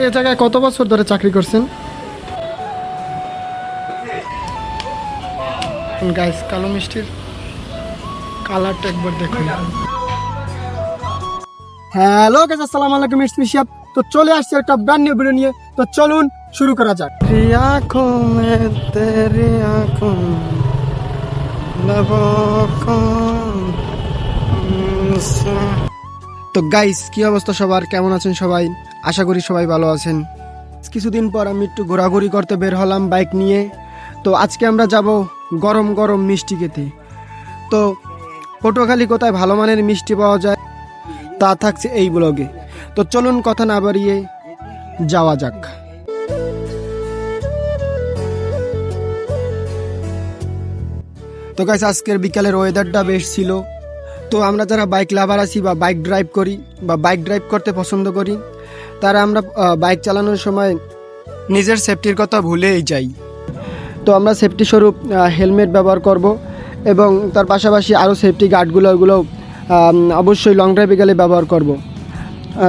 এ জায়গায় কত বছর ধরে চাকরি করছেন? গাইস, কালো মিষ্টির কালারটা একবার দেখুন। হ্যালো গাইস, আসসালামু আলাইকুম, ইটস মি শিহাব। তো চলে আসছে একটা ব্র্যান্ড নিউ ভিডিও নিয়ে। তো চলুন শুরু করা যাক। তো গাইস, কি অবস্থা সবার, কেমন আছেন সবাই? আশা করি সবাই ভালো আছেন। কিছুদিন পর আমি একটু ঘোরাঘুরি করতে বের হলাম বাইক নিয়ে। তো আজকে আমরা যাব গরম গরম মিষ্টি খেতে। তো পটুয়াখালী কোথায় ভালো মানের মিষ্টি পাওয়া যায় তা থাকছে এই ব্লগে। তো চলুন কথা না বাড়িয়ে যাওয়া যাক। তো গাইস, আজকের বিকালের ওয়েদারটা বেশ ছিল। তো আমরা যারা বাইক লাভার আছি বা বাইক ড্রাইভ করি বা বাইক ড্রাইভ করতে পছন্দ করি, তারা আমরা বাইক চালানোর সময় নিজের সেফটির কথা ভুলেই যাই। তো আমরা সেফটি স্বরূপ হেলমেট ব্যবহার করব এবং তার পাশাপাশি আরও সেফটি গার্ডগুলো অবশ্যই লং ড্রাইভে গেলে ব্যবহার করব।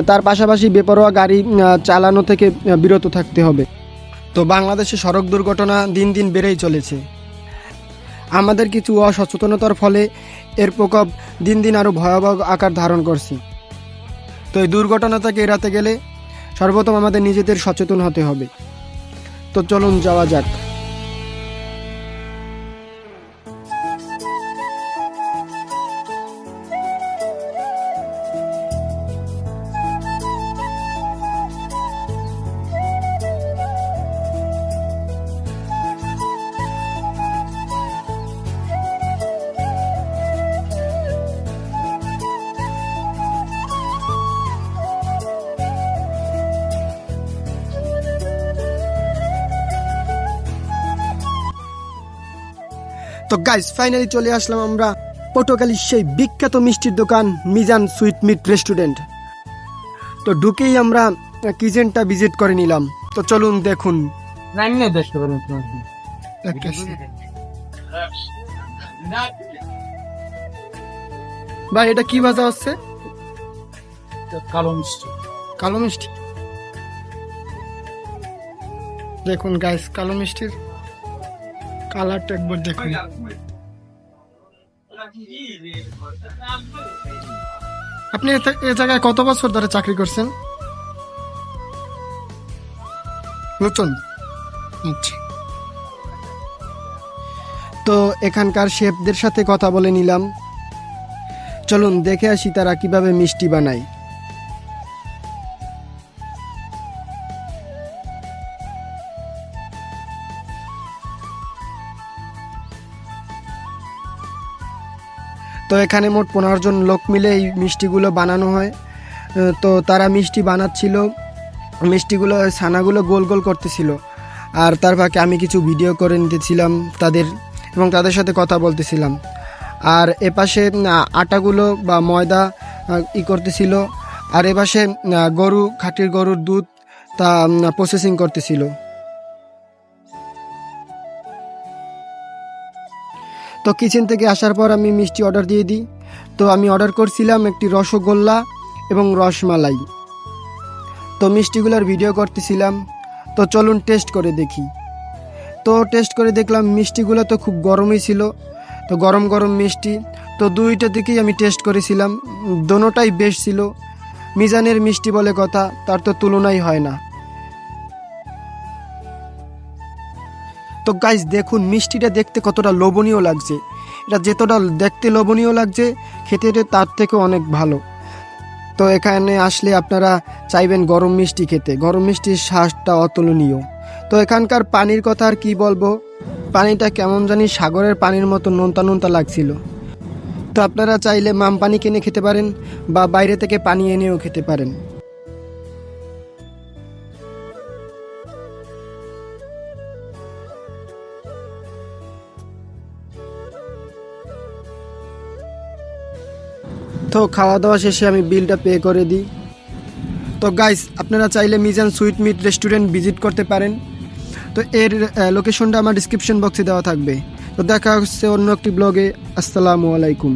তার পাশাপাশি বেপরোয়া গাড়ি চালানো থেকে বিরত থাকতে হবে। তো বাংলাদেশে সড়ক দুর্ঘটনা দিন দিন বেড়েই চলেছে। আমাদের কিছু অসচেতনতার ফলে এর প্রকোপ দিন দিন আরও ভয়াবহ আকার ধারণ করছে। তো এই দুর্ঘটনা থেকে এড়াতে গেলে সর্বপ্রথম আমাদের নিজেদের সচেতন হতে হবে। তো চলুন যাওয়া যাক। তো গাইস, ফাইনালি চলে আসলাম আমরা পটুয়াখালীর সেই বিখ্যাত মিষ্টির দোকান মিজান সুইট মিট রেস্টুরেন্ট। তো ঢুকেই আমরা কিচেনটা ভিজিট করে নিলাম। তো চলুন দেখুন। ভাই, এটা কি ভাজা হচ্ছে? কালো মিষ্টি। কালো মিষ্টি। দেখুন গাইস, কালো মিষ্টির কালারটা একবার দেখুন। আপনি এ জায়গায় কত বছর ধরে চাকরি করছেন? নতুন? আচ্ছা। তো এখানকার শেফদের সাথে কথা বলে নিলাম। চলুন দেখে আসি তারা কিভাবে মিষ্টি বানায়। তো এখানে মোট 15 জন লোক মিলে এই মিষ্টিগুলো বানানো হয়। তো তারা মিষ্টি বানাচ্ছিল, মিষ্টিগুলো ছানাগুলো গোল গোল করতেছিল, আর তার ফাঁকে আমি কিছু ভিডিও করে নিতেছিলাম তাদের এবং তাদের সাথে কথা বলতেছিলাম। আর এপাশে আটাগুলো বা ময়দা করতেছিল, আর এপাশে খাঁটির গরুর দুধ তা প্রসেসিং করতেছিল। তো কিচেন থেকে আসার পর আমি মিষ্টি অর্ডার দিয়ে দিই। তো আমি অর্ডার করছিলাম একটি রসগোল্লা এবং রসমালাই। তো মিষ্টিগুলোর ভিডিও করতেছিলাম। তো চলুন টেস্ট করে দেখি। তো টেস্ট করে দেখলাম মিষ্টিগুলো তো খুব গরমই ছিল। তো গরম গরম মিষ্টি। তো দুইটা দিকেই আমি টেস্ট করেছিলাম, দোনোটাই বেশ ছিল। মিজানের মিষ্টি বলে কথা, তার তো তুলনাই হয় না। তো গাইস দেখুন, মিষ্টিটা দেখতে কতটা লোভনীয় লাগছে। এটা যতটা দেখতে লোভনীয় লাগছে, খেতে তার থেকে অনেক ভালো। তো এখানে আসলে আপনারা চাইবেন গরম মিষ্টি খেতে। গরম মিষ্টির স্বাদটা অতুলনীয়। তো এখানকার পানির কথা আর কি বলবো, পানিটা কেমন জানি সাগরের পানির মতো নোনতা নোনতা লাগছিল। তো আপনারা চাইলে মাম পানি কিনে খেতে পারেন বা বাইরে থেকে পানি এনেও খেতে পারেন। তো খাওয়া দাওয়া শেষে আমি বিলটা পে করে দিই। তো গাইস, আপনারা চাইলে Mizan sweet meat restaurant visit করতে পারেন। তো এর লোকেশনটা আমার ডিসক্রিপশন বক্সে দেওয়া থাকবে। তো দেখা হচ্ছে অন্য একটি ব্লগে। আসসালামু আলাইকুম।